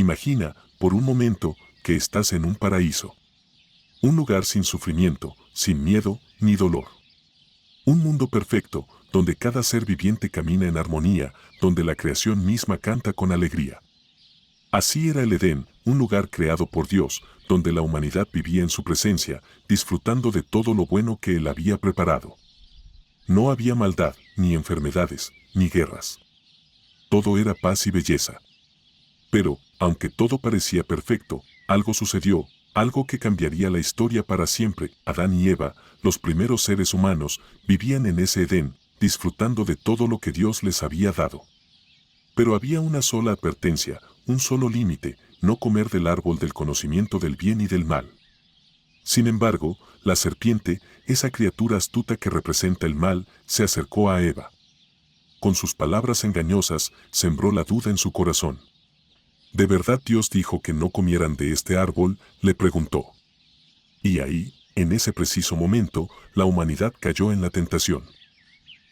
Imagina, por un momento, que estás en un paraíso. Un lugar sin sufrimiento, sin miedo ni dolor. Un mundo perfecto, donde cada ser viviente camina en armonía, donde la creación misma canta con alegría. Así era el Edén, un lugar creado por Dios, donde la humanidad vivía en su presencia, disfrutando de todo lo bueno que Él había preparado. No había maldad, ni enfermedades, ni guerras. Todo era paz y belleza. Pero, aunque todo parecía perfecto, algo sucedió, algo que cambiaría la historia para siempre. Adán y Eva, los primeros seres humanos, vivían en ese Edén, disfrutando de todo lo que Dios les había dado. Pero había una sola advertencia, un solo límite: no comer del árbol del conocimiento del bien y del mal. Sin embargo, la serpiente, esa criatura astuta que representa el mal, se acercó a Eva. Con sus palabras engañosas, sembró la duda en su corazón. ¿De verdad Dios dijo que no comieran de este árbol?, le preguntó. Y ahí, en ese preciso momento, la humanidad cayó en la tentación.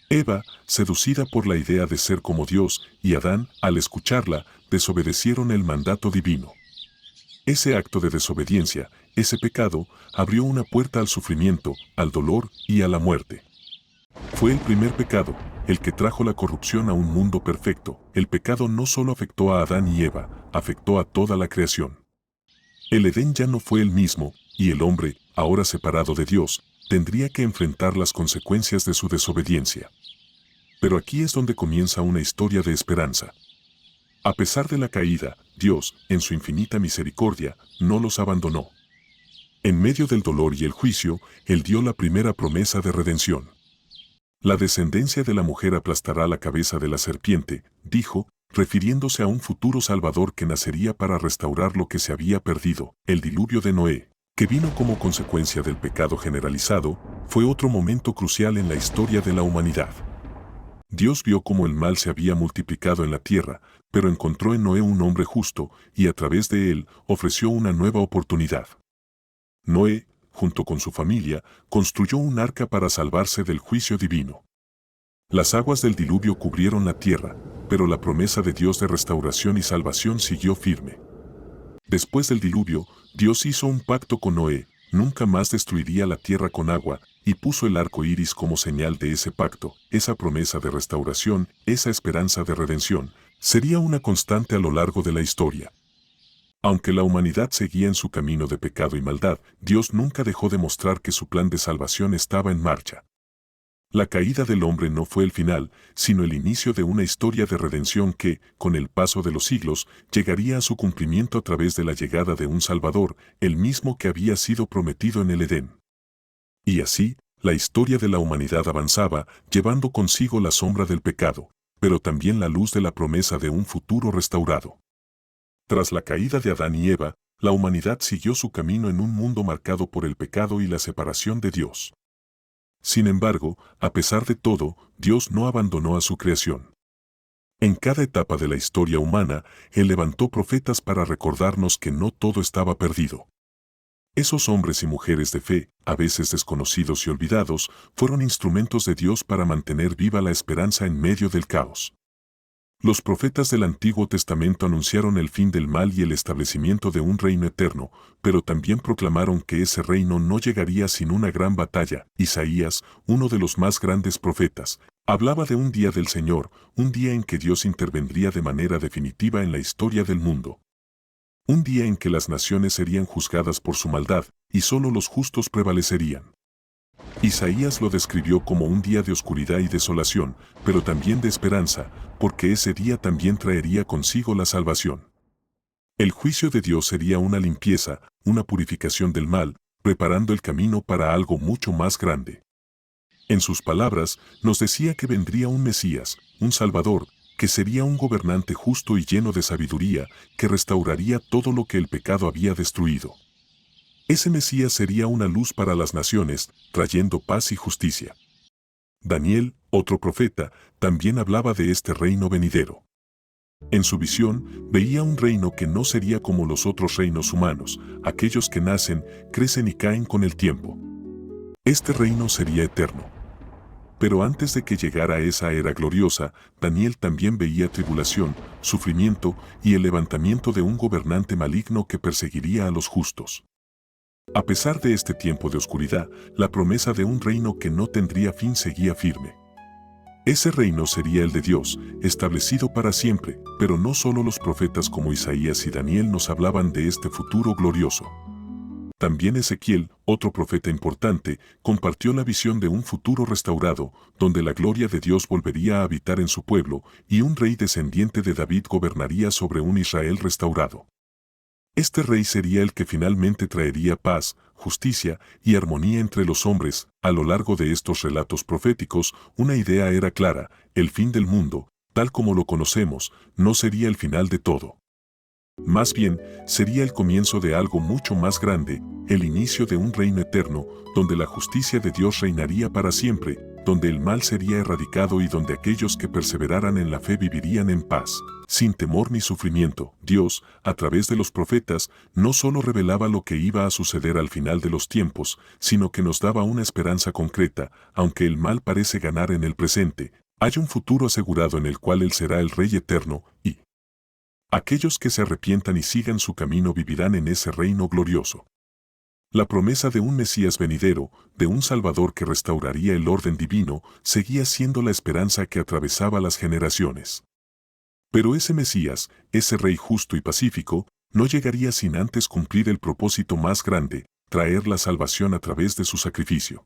Eva, seducida por la idea de ser como Dios, y Adán, al escucharla, desobedecieron el mandato divino. Ese acto de desobediencia, ese pecado, abrió una puerta al sufrimiento, al dolor y a la muerte. Fue el primer pecado, el que trajo la corrupción a un mundo perfecto. El pecado no solo afectó a Adán y Eva, afectó a toda la creación. El Edén ya no fue el mismo, y el hombre, ahora separado de Dios, tendría que enfrentar las consecuencias de su desobediencia. Pero aquí es donde comienza una historia de esperanza. A pesar de la caída, Dios, en su infinita misericordia, no los abandonó. En medio del dolor y el juicio, Él dio la primera promesa de redención. La descendencia de la mujer aplastará la cabeza de la serpiente, dijo, refiriéndose a un futuro Salvador que nacería para restaurar lo que se había perdido. El diluvio de Noé, que vino como consecuencia del pecado generalizado, fue otro momento crucial en la historia de la humanidad. Dios vio cómo el mal se había multiplicado en la tierra, pero encontró en Noé un hombre justo, y a través de él ofreció una nueva oportunidad. Noé, junto con su familia, construyó un arca para salvarse del juicio divino. Las aguas del diluvio cubrieron la tierra, pero la promesa de Dios de restauración y salvación siguió firme. Después del diluvio, Dios hizo un pacto con Noé: nunca más destruiría la tierra con agua, y puso el arco iris como señal de ese pacto. Esa promesa de restauración, esa esperanza de redención, sería una constante a lo largo de la historia. Aunque la humanidad seguía en su camino de pecado y maldad, Dios nunca dejó de mostrar que su plan de salvación estaba en marcha. La caída del hombre no fue el final, sino el inicio de una historia de redención que, con el paso de los siglos, llegaría a su cumplimiento a través de la llegada de un Salvador, el mismo que había sido prometido en el Edén. Y así, la historia de la humanidad avanzaba, llevando consigo la sombra del pecado, pero también la luz de la promesa de un futuro restaurado. Tras la caída de Adán y Eva, la humanidad siguió su camino en un mundo marcado por el pecado y la separación de Dios. Sin embargo, a pesar de todo, Dios no abandonó a su creación. En cada etapa de la historia humana, Él levantó profetas para recordarnos que no todo estaba perdido. Esos hombres y mujeres de fe, a veces desconocidos y olvidados, fueron instrumentos de Dios para mantener viva la esperanza en medio del caos. Los profetas del Antiguo Testamento anunciaron el fin del mal y el establecimiento de un reino eterno, pero también proclamaron que ese reino no llegaría sin una gran batalla. Isaías, uno de los más grandes profetas, hablaba de un día del Señor, un día en que Dios intervendría de manera definitiva en la historia del mundo. Un día en que las naciones serían juzgadas por su maldad, y solo los justos prevalecerían. Isaías lo describió como un día de oscuridad y desolación, pero también de esperanza, porque ese día también traería consigo la salvación. El juicio de Dios sería una limpieza, una purificación del mal, preparando el camino para algo mucho más grande. En sus palabras, nos decía que vendría un Mesías, un Salvador, que sería un gobernante justo y lleno de sabiduría, que restauraría todo lo que el pecado había destruido. Ese Mesías sería una luz para las naciones, trayendo paz y justicia. Daniel, otro profeta, también hablaba de este reino venidero. En su visión, veía un reino que no sería como los otros reinos humanos, aquellos que nacen, crecen y caen con el tiempo. Este reino sería eterno. Pero antes de que llegara esa era gloriosa, Daniel también veía tribulación, sufrimiento y el levantamiento de un gobernante maligno que perseguiría a los justos. A pesar de este tiempo de oscuridad, la promesa de un reino que no tendría fin seguía firme. Ese reino sería el de Dios, establecido para siempre, pero no solo los profetas como Isaías y Daniel nos hablaban de este futuro glorioso. También Ezequiel, otro profeta importante, compartió la visión de un futuro restaurado, donde la gloria de Dios volvería a habitar en su pueblo, y un rey descendiente de David gobernaría sobre un Israel restaurado. Este rey sería el que finalmente traería paz, justicia y armonía entre los hombres. A lo largo de estos relatos proféticos, una idea era clara: el fin del mundo, tal como lo conocemos, no sería el final de todo. Más bien, sería el comienzo de algo mucho más grande, el inicio de un reino eterno, donde la justicia de Dios reinaría para siempre, donde el mal sería erradicado y donde aquellos que perseveraran en la fe vivirían en paz, sin temor ni sufrimiento. Dios, a través de los profetas, no solo revelaba lo que iba a suceder al final de los tiempos, sino que nos daba una esperanza concreta. Aunque el mal parece ganar en el presente, hay un futuro asegurado en el cual Él será el Rey eterno, y aquellos que se arrepientan y sigan su camino vivirán en ese reino glorioso. La promesa de un Mesías venidero, de un Salvador que restauraría el orden divino, seguía siendo la esperanza que atravesaba las generaciones. Pero ese Mesías, ese Rey justo y pacífico, no llegaría sin antes cumplir el propósito más grande: traer la salvación a través de su sacrificio.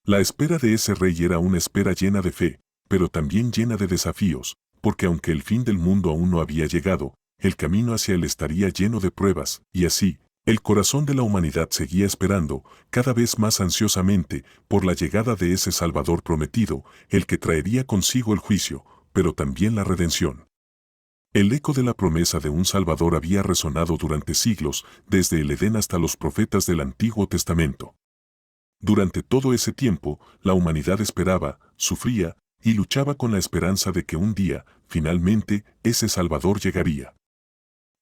La espera de ese Rey era una espera llena de fe, pero también llena de desafíos, porque aunque el fin del mundo aún no había llegado, el camino hacia él estaría lleno de pruebas, y así, el corazón de la humanidad seguía esperando, cada vez más ansiosamente, por la llegada de ese Salvador prometido, el que traería consigo el juicio, pero también la redención. El eco de la promesa de un Salvador había resonado durante siglos, desde el Edén hasta los profetas del Antiguo Testamento. Durante todo ese tiempo, la humanidad esperaba, sufría, y luchaba con la esperanza de que un día, finalmente, ese Salvador llegaría.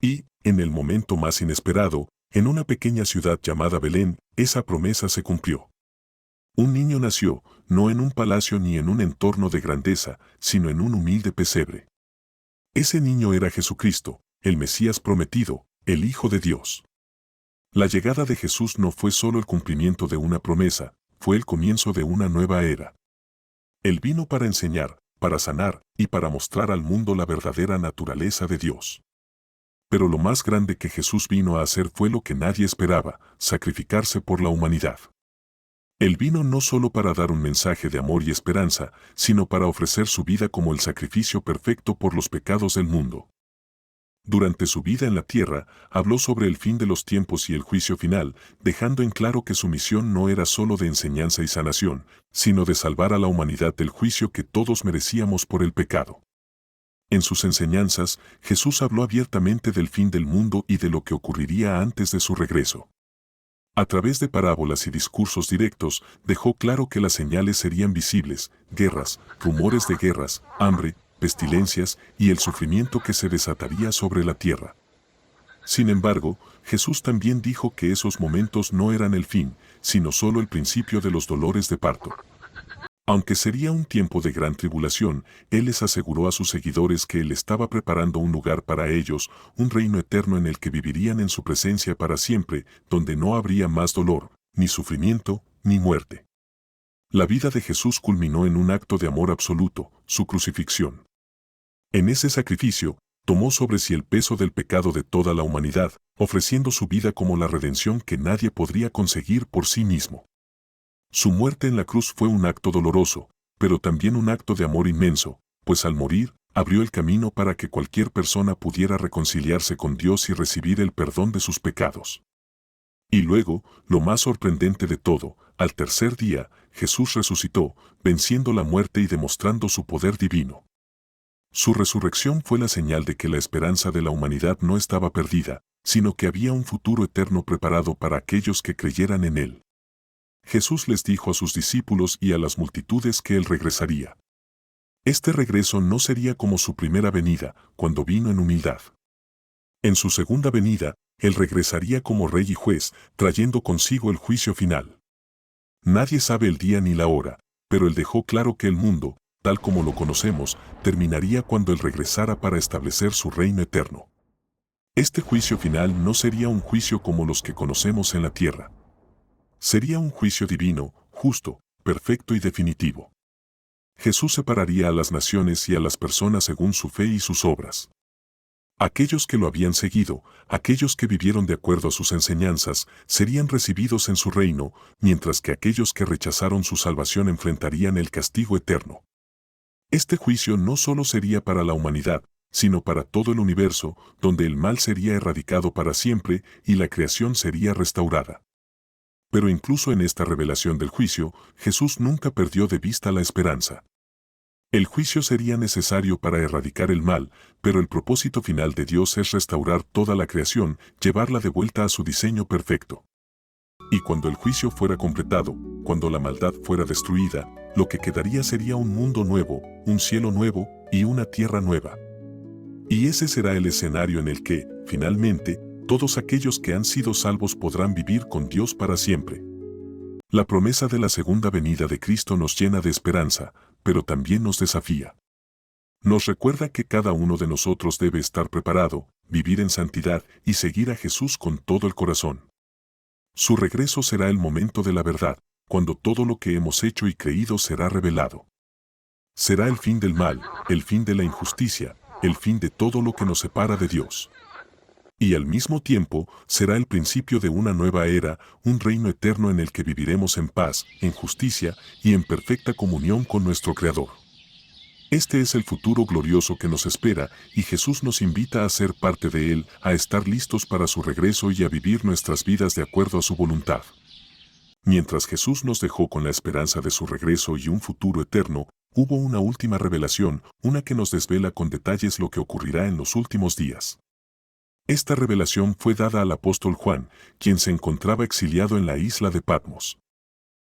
Y, en el momento más inesperado, en una pequeña ciudad llamada Belén, esa promesa se cumplió. Un niño nació, no en un palacio ni en un entorno de grandeza, sino en un humilde pesebre. Ese niño era Jesucristo, el Mesías prometido, el Hijo de Dios. La llegada de Jesús no fue solo el cumplimiento de una promesa, fue el comienzo de una nueva era. Él vino para enseñar, para sanar y para mostrar al mundo la verdadera naturaleza de Dios. Pero lo más grande que Jesús vino a hacer fue lo que nadie esperaba: sacrificarse por la humanidad. Él vino no solo para dar un mensaje de amor y esperanza, sino para ofrecer su vida como el sacrificio perfecto por los pecados del mundo. Durante su vida en la tierra, habló sobre el fin de los tiempos y el juicio final, dejando en claro que su misión no era solo de enseñanza y sanación, sino de salvar a la humanidad del juicio que todos merecíamos por el pecado. En sus enseñanzas, Jesús habló abiertamente del fin del mundo y de lo que ocurriría antes de su regreso. A través de parábolas y discursos directos, dejó claro que las señales serían visibles: guerras, rumores de guerras, hambre, pestilencias y el sufrimiento que se desataría sobre la tierra. Sin embargo, Jesús también dijo que esos momentos no eran el fin, sino solo el principio de los dolores de parto. Aunque sería un tiempo de gran tribulación, Él les aseguró a sus seguidores que Él estaba preparando un lugar para ellos, un reino eterno en el que vivirían en su presencia para siempre, donde no habría más dolor, ni sufrimiento, ni muerte. La vida de Jesús culminó en un acto de amor absoluto: su crucifixión. En ese sacrificio, tomó sobre sí el peso del pecado de toda la humanidad, ofreciendo su vida como la redención que nadie podría conseguir por sí mismo. Su muerte en la cruz fue un acto doloroso, pero también un acto de amor inmenso, pues al morir, abrió el camino para que cualquier persona pudiera reconciliarse con Dios y recibir el perdón de sus pecados. Y luego, lo más sorprendente de todo, al tercer día, Jesús resucitó, venciendo la muerte y demostrando su poder divino. Su resurrección fue la señal de que la esperanza de la humanidad no estaba perdida, sino que había un futuro eterno preparado para aquellos que creyeran en Él. Jesús les dijo a sus discípulos y a las multitudes que Él regresaría. Este regreso no sería como su primera venida, cuando vino en humildad. En su segunda venida, Él regresaría como Rey y Juez, trayendo consigo el juicio final. Nadie sabe el día ni la hora, pero Él dejó claro que el mundo, tal como lo conocemos, terminaría cuando Él regresara para establecer su reino eterno. Este juicio final no sería un juicio como los que conocemos en la tierra. Sería un juicio divino, justo, perfecto y definitivo. Jesús separaría a las naciones y a las personas según su fe y sus obras. Aquellos que lo habían seguido, aquellos que vivieron de acuerdo a sus enseñanzas, serían recibidos en su reino, mientras que aquellos que rechazaron su salvación enfrentarían el castigo eterno. Este juicio no solo sería para la humanidad, sino para todo el universo, donde el mal sería erradicado para siempre y la creación sería restaurada. Pero incluso en esta revelación del juicio, Jesús nunca perdió de vista la esperanza. El juicio sería necesario para erradicar el mal, pero el propósito final de Dios es restaurar toda la creación, llevarla de vuelta a su diseño perfecto. Y cuando el juicio fuera completado, cuando la maldad fuera destruida, lo que quedaría sería un mundo nuevo, un cielo nuevo y una tierra nueva. Y ese será el escenario en el que, finalmente, todos aquellos que han sido salvos podrán vivir con Dios para siempre. La promesa de la segunda venida de Cristo nos llena de esperanza, pero también nos desafía. Nos recuerda que cada uno de nosotros debe estar preparado, vivir en santidad y seguir a Jesús con todo el corazón. Su regreso será el momento de la verdad, cuando todo lo que hemos hecho y creído será revelado. Será el fin del mal, el fin de la injusticia, el fin de todo lo que nos separa de Dios. Y al mismo tiempo, será el principio de una nueva era, un reino eterno en el que viviremos en paz, en justicia y en perfecta comunión con nuestro Creador. Este es el futuro glorioso que nos espera y Jesús nos invita a ser parte de él, a estar listos para su regreso y a vivir nuestras vidas de acuerdo a su voluntad. Mientras Jesús nos dejó con la esperanza de su regreso y un futuro eterno, hubo una última revelación, una que nos desvela con detalles lo que ocurrirá en los últimos días. Esta revelación fue dada al apóstol Juan, quien se encontraba exiliado en la isla de Patmos.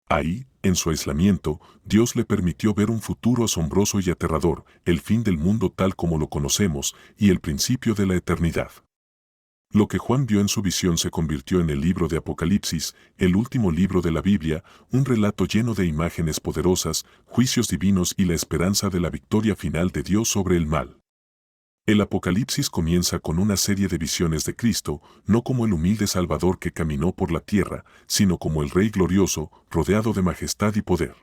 Ahí, en su aislamiento, Dios le permitió ver un futuro asombroso y aterrador, el fin del mundo tal como lo conocemos y el principio de la eternidad. Lo que Juan vio en su visión se convirtió en el libro de Apocalipsis, el último libro de la Biblia, un relato lleno de imágenes poderosas, juicios divinos y la esperanza de la victoria final de Dios sobre el mal. El Apocalipsis comienza con una serie de visiones de Cristo, no como el humilde Salvador que caminó por la tierra, sino como el Rey glorioso, rodeado de majestad y poder.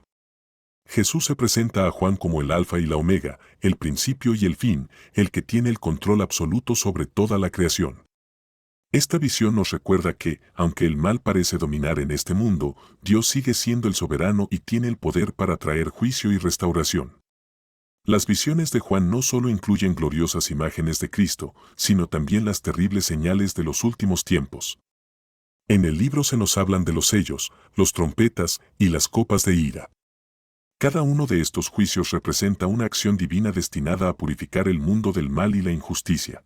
Jesús se presenta a Juan como el Alfa y la Omega, el principio y el fin, el que tiene el control absoluto sobre toda la creación. Esta visión nos recuerda que, aunque el mal parece dominar en este mundo, Dios sigue siendo el soberano y tiene el poder para traer juicio y restauración. Las visiones de Juan no solo incluyen gloriosas imágenes de Cristo, sino también las terribles señales de los últimos tiempos. En el libro se nos hablan de los sellos, los trompetas y las copas de ira. Cada uno de estos juicios representa una acción divina destinada a purificar el mundo del mal y la injusticia.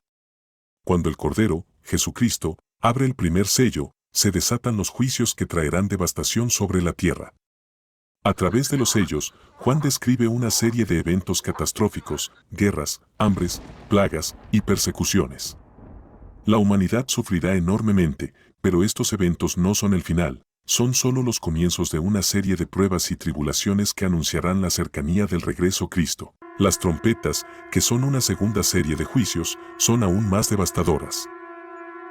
Cuando el Cordero, Jesucristo, abre el primer sello, se desatan los juicios que traerán devastación sobre la tierra. A través de los sellos, Juan describe una serie de eventos catastróficos, guerras, hambres, plagas y persecuciones. La humanidad sufrirá enormemente, pero estos eventos no son el final, son solo los comienzos de una serie de pruebas y tribulaciones que anunciarán la cercanía del regreso a Cristo. Las trompetas, que son una segunda serie de juicios, son aún más devastadoras.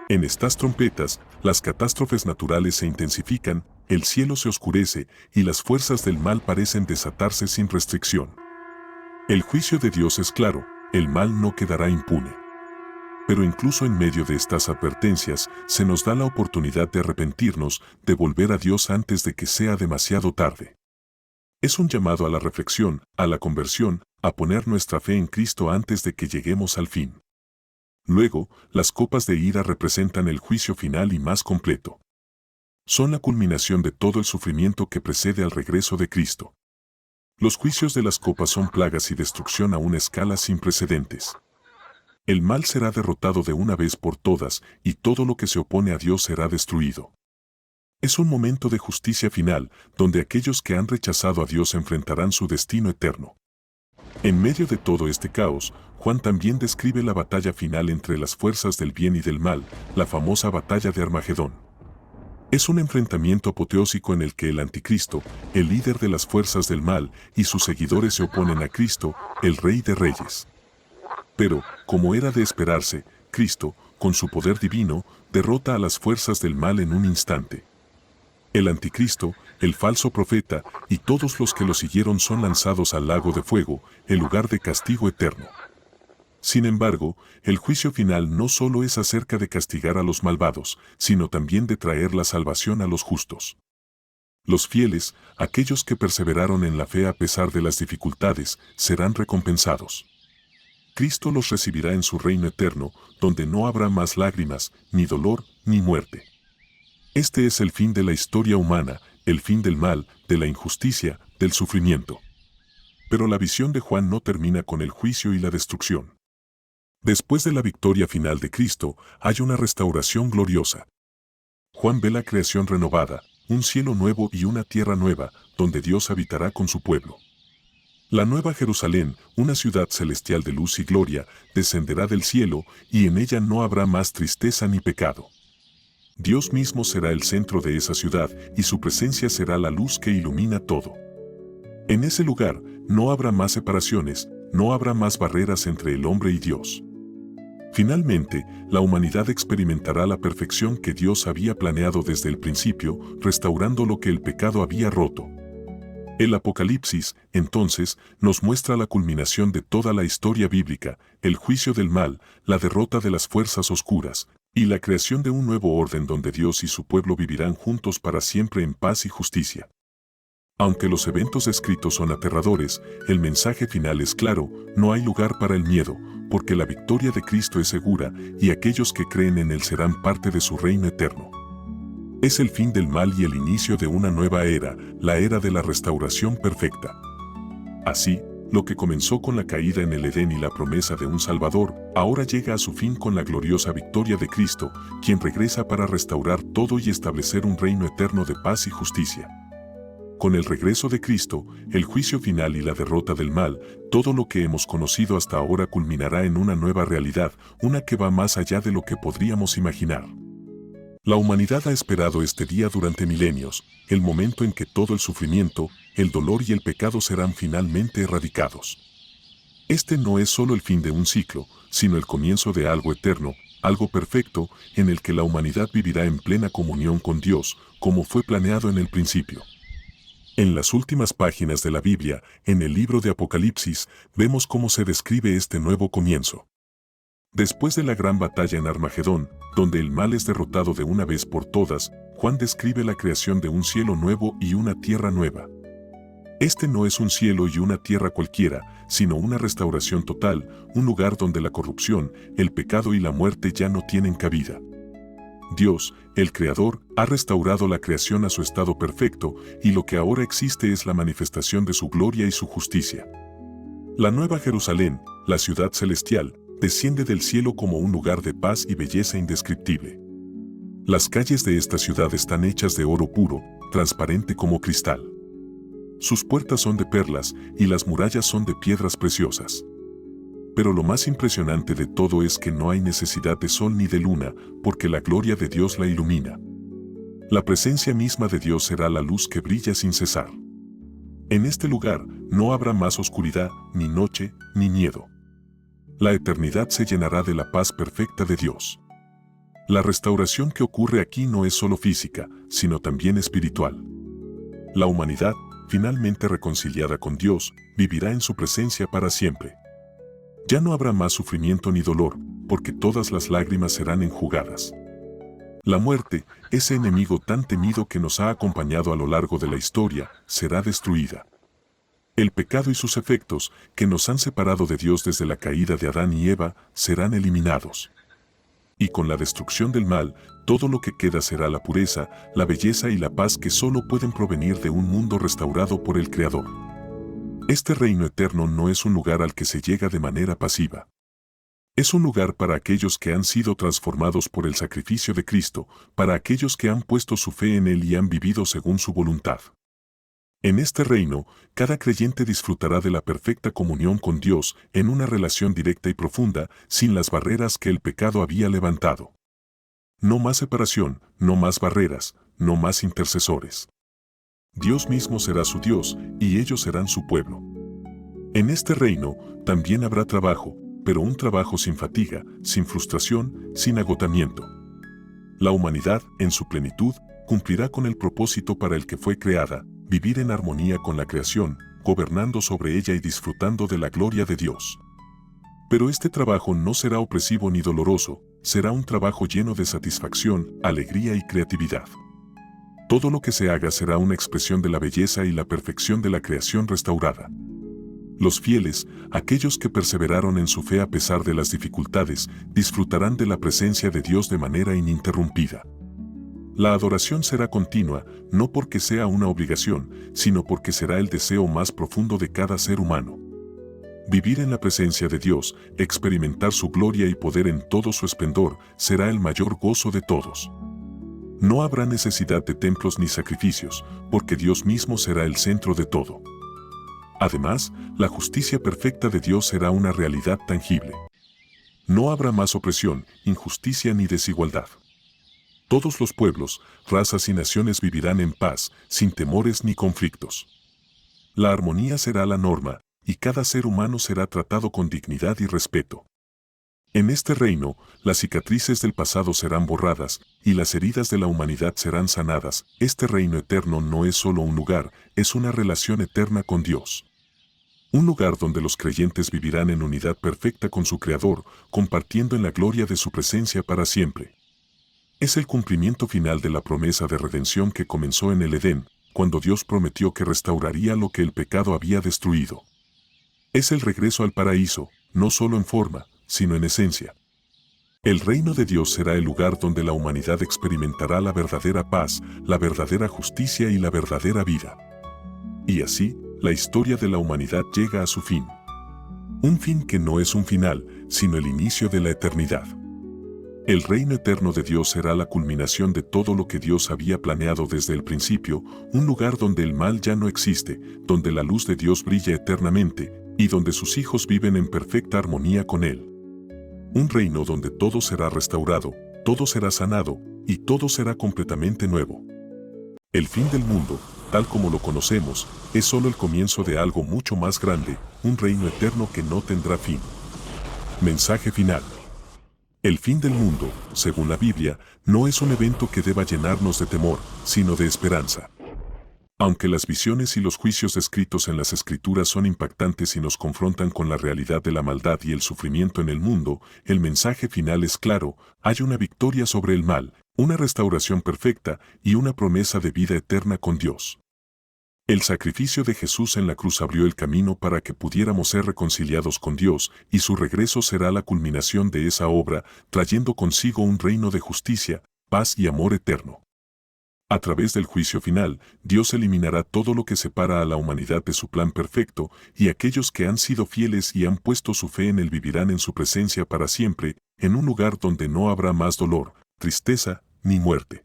En estas trompetas, las catástrofes naturales se intensifican, el cielo se oscurece y las fuerzas del mal parecen desatarse sin restricción. El juicio de Dios es claro, el mal no quedará impune. Pero incluso en medio de estas advertencias, se nos da la oportunidad de arrepentirnos, de volver a Dios antes de que sea demasiado tarde. Es un llamado a la reflexión, a la conversión, a poner nuestra fe en Cristo antes de que lleguemos al fin. Luego, las copas de ira representan el juicio final y más completo. Son la culminación de todo el sufrimiento que precede al regreso de Cristo. Los juicios de las copas son plagas y destrucción a una escala sin precedentes. El mal será derrotado de una vez por todas y todo lo que se opone a Dios será destruido. Es un momento de justicia final, donde aquellos que han rechazado a Dios enfrentarán su destino eterno. En medio de todo este caos, Juan también describe la batalla final entre las fuerzas del bien y del mal, la famosa batalla de Armagedón. Es un enfrentamiento apoteósico en el que el anticristo, el líder de las fuerzas del mal, y sus seguidores se oponen a Cristo, el Rey de Reyes. Pero, como era de esperarse, Cristo, con su poder divino, derrota a las fuerzas del mal en un instante. El anticristo, el falso profeta, y todos los que lo siguieron son lanzados al lago de fuego, el lugar de castigo eterno. Sin embargo, el juicio final no solo es acerca de castigar a los malvados, sino también de traer la salvación a los justos. Los fieles, aquellos que perseveraron en la fe a pesar de las dificultades, serán recompensados. Cristo los recibirá en su reino eterno, donde no habrá más lágrimas, ni dolor, ni muerte. Este es el fin de la historia humana, el fin del mal, de la injusticia, del sufrimiento. Pero la visión de Juan no termina con el juicio y la destrucción. Después de la victoria final de Cristo, hay una restauración gloriosa. Juan ve la creación renovada, un cielo nuevo y una tierra nueva, donde Dios habitará con su pueblo. La nueva Jerusalén, una ciudad celestial de luz y gloria, descenderá del cielo, y en ella no habrá más tristeza ni pecado. Dios mismo será el centro de esa ciudad, y su presencia será la luz que ilumina todo. En ese lugar, no habrá más separaciones, no habrá más barreras entre el hombre y Dios. Finalmente, la humanidad experimentará la perfección que Dios había planeado desde el principio, restaurando lo que el pecado había roto. El Apocalipsis, entonces, nos muestra la culminación de toda la historia bíblica, el juicio del mal, la derrota de las fuerzas oscuras, y la creación de un nuevo orden donde Dios y su pueblo vivirán juntos para siempre en paz y justicia. Aunque los eventos descritos son aterradores, el mensaje final es claro: no hay lugar para el miedo, porque la victoria de Cristo es segura, y aquellos que creen en Él serán parte de su reino eterno. Es el fin del mal y el inicio de una nueva era, la era de la restauración perfecta. Así, lo que comenzó con la caída en el Edén y la promesa de un Salvador, ahora llega a su fin con la gloriosa victoria de Cristo, quien regresa para restaurar todo y establecer un reino eterno de paz y justicia. Con el regreso de Cristo, el juicio final y la derrota del mal, todo lo que hemos conocido hasta ahora culminará en una nueva realidad, una que va más allá de lo que podríamos imaginar. La humanidad ha esperado este día durante milenios, el momento en que todo el sufrimiento, el dolor y el pecado serán finalmente erradicados. Este no es solo el fin de un ciclo, sino el comienzo de algo eterno, algo perfecto, en el que la humanidad vivirá en plena comunión con Dios, como fue planeado en el principio. En las últimas páginas de la Biblia, en el libro de Apocalipsis, vemos cómo se describe este nuevo comienzo. Después de la gran batalla en Armagedón, donde el mal es derrotado de una vez por todas, Juan describe la creación de un cielo nuevo y una tierra nueva. Este no es un cielo y una tierra cualquiera, sino una restauración total, un lugar donde la corrupción, el pecado y la muerte ya no tienen cabida. Dios, el Creador, ha restaurado la creación a su estado perfecto, y lo que ahora existe es la manifestación de su gloria y su justicia. La nueva Jerusalén, la ciudad celestial, desciende del cielo como un lugar de paz y belleza indescriptible. Las calles de esta ciudad están hechas de oro puro, transparente como cristal. Sus puertas son de perlas y las murallas son de piedras preciosas. Pero lo más impresionante de todo es que no hay necesidad de sol ni de luna, porque la gloria de Dios la ilumina. La presencia misma de Dios será la luz que brilla sin cesar. En este lugar no habrá más oscuridad, ni noche, ni miedo. La eternidad se llenará de la paz perfecta de Dios. La restauración que ocurre aquí no es solo física, sino también espiritual. La humanidad, finalmente reconciliada con Dios, vivirá en su presencia para siempre. Ya no habrá más sufrimiento ni dolor, porque todas las lágrimas serán enjugadas. La muerte, ese enemigo tan temido que nos ha acompañado a lo largo de la historia, será destruida. El pecado y sus efectos, que nos han separado de Dios desde la caída de Adán y Eva, serán eliminados. Y con la destrucción del mal, todo lo que queda será la pureza, la belleza y la paz que solo pueden provenir de un mundo restaurado por el Creador. Este reino eterno no es un lugar al que se llega de manera pasiva. Es un lugar para aquellos que han sido transformados por el sacrificio de Cristo, para aquellos que han puesto su fe en Él y han vivido según su voluntad. En este reino, cada creyente disfrutará de la perfecta comunión con Dios en una relación directa y profunda, sin las barreras que el pecado había levantado. No más separación, no más barreras, no más intercesores. Dios mismo será su Dios y ellos serán su pueblo. En este reino también habrá trabajo, pero un trabajo sin fatiga, sin frustración, sin agotamiento. La humanidad, en su plenitud, cumplirá con el propósito para el que fue creada, vivir en armonía con la creación, gobernando sobre ella y disfrutando de la gloria de Dios. Pero este trabajo no será opresivo ni doloroso, será un trabajo lleno de satisfacción, alegría y creatividad. Todo lo que se haga será una expresión de la belleza y la perfección de la creación restaurada. Los fieles, aquellos que perseveraron en su fe a pesar de las dificultades, disfrutarán de la presencia de Dios de manera ininterrumpida. La adoración será continua, no porque sea una obligación, sino porque será el deseo más profundo de cada ser humano. Vivir en la presencia de Dios, experimentar su gloria y poder en todo su esplendor, será el mayor gozo de todos. No habrá necesidad de templos ni sacrificios, porque Dios mismo será el centro de todo. Además, la justicia perfecta de Dios será una realidad tangible. No habrá más opresión, injusticia ni desigualdad. Todos los pueblos, razas y naciones vivirán en paz, sin temores ni conflictos. La armonía será la norma, y cada ser humano será tratado con dignidad y respeto. En este reino, las cicatrices del pasado serán borradas, y las heridas de la humanidad serán sanadas. Este reino eterno no es solo un lugar, es una relación eterna con Dios. Un lugar donde los creyentes vivirán en unidad perfecta con su Creador, compartiendo en la gloria de su presencia para siempre. Es el cumplimiento final de la promesa de redención que comenzó en el Edén, cuando Dios prometió que restauraría lo que el pecado había destruido. Es el regreso al paraíso, no solo en forma, sino en esencia. El reino de Dios será el lugar donde la humanidad experimentará la verdadera paz, la verdadera justicia y la verdadera vida. Y así, la historia de la humanidad llega a su fin. Un fin que no es un final, sino el inicio de la eternidad. El reino eterno de Dios será la culminación de todo lo que Dios había planeado desde el principio, un lugar donde el mal ya no existe, donde la luz de Dios brilla eternamente, y donde sus hijos viven en perfecta armonía con Él. Un reino donde todo será restaurado, todo será sanado, y todo será completamente nuevo. El fin del mundo, tal como lo conocemos, es solo el comienzo de algo mucho más grande, un reino eterno que no tendrá fin. Mensaje final. El fin del mundo, según la Biblia, no es un evento que deba llenarnos de temor, sino de esperanza. Aunque las visiones y los juicios descritos en las Escrituras son impactantes y nos confrontan con la realidad de la maldad y el sufrimiento en el mundo, el mensaje final es claro: hay una victoria sobre el mal, una restauración perfecta y una promesa de vida eterna con Dios. El sacrificio de Jesús en la cruz abrió el camino para que pudiéramos ser reconciliados con Dios, y su regreso será la culminación de esa obra, trayendo consigo un reino de justicia, paz y amor eterno. A través del juicio final, Dios eliminará todo lo que separa a la humanidad de su plan perfecto, y aquellos que han sido fieles y han puesto su fe en Él vivirán en su presencia para siempre, en un lugar donde no habrá más dolor, tristeza, ni muerte.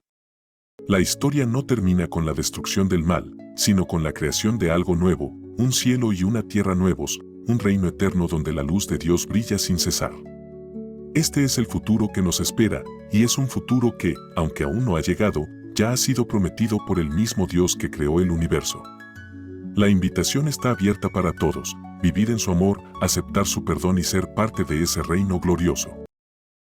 La historia no termina con la destrucción del mal, sino con la creación de algo nuevo, un cielo y una tierra nuevos, un reino eterno donde la luz de Dios brilla sin cesar. Este es el futuro que nos espera, y es un futuro que, aunque aún no ha llegado, ya ha sido prometido por el mismo Dios que creó el universo. La invitación está abierta para todos: vivir en su amor, aceptar su perdón y ser parte de ese reino glorioso.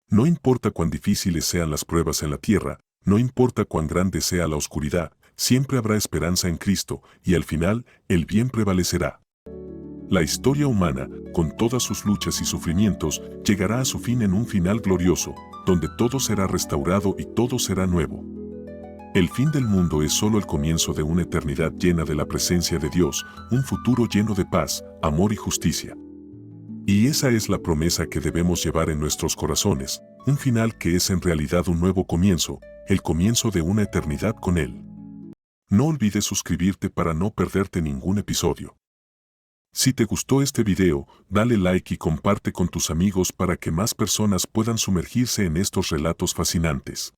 No importa cuán difíciles sean las pruebas en la tierra, no importa cuán grande sea la oscuridad, siempre habrá esperanza en Cristo, y al final, el bien prevalecerá. La historia humana, con todas sus luchas y sufrimientos, llegará a su fin en un final glorioso, donde todo será restaurado y todo será nuevo. El fin del mundo es solo el comienzo de una eternidad llena de la presencia de Dios, un futuro lleno de paz, amor y justicia. Y esa es la promesa que debemos llevar en nuestros corazones, un final que es en realidad un nuevo comienzo, el comienzo de una eternidad con Él. No olvides suscribirte para no perderte ningún episodio. Si te gustó este video, dale like y comparte con tus amigos para que más personas puedan sumergirse en estos relatos fascinantes.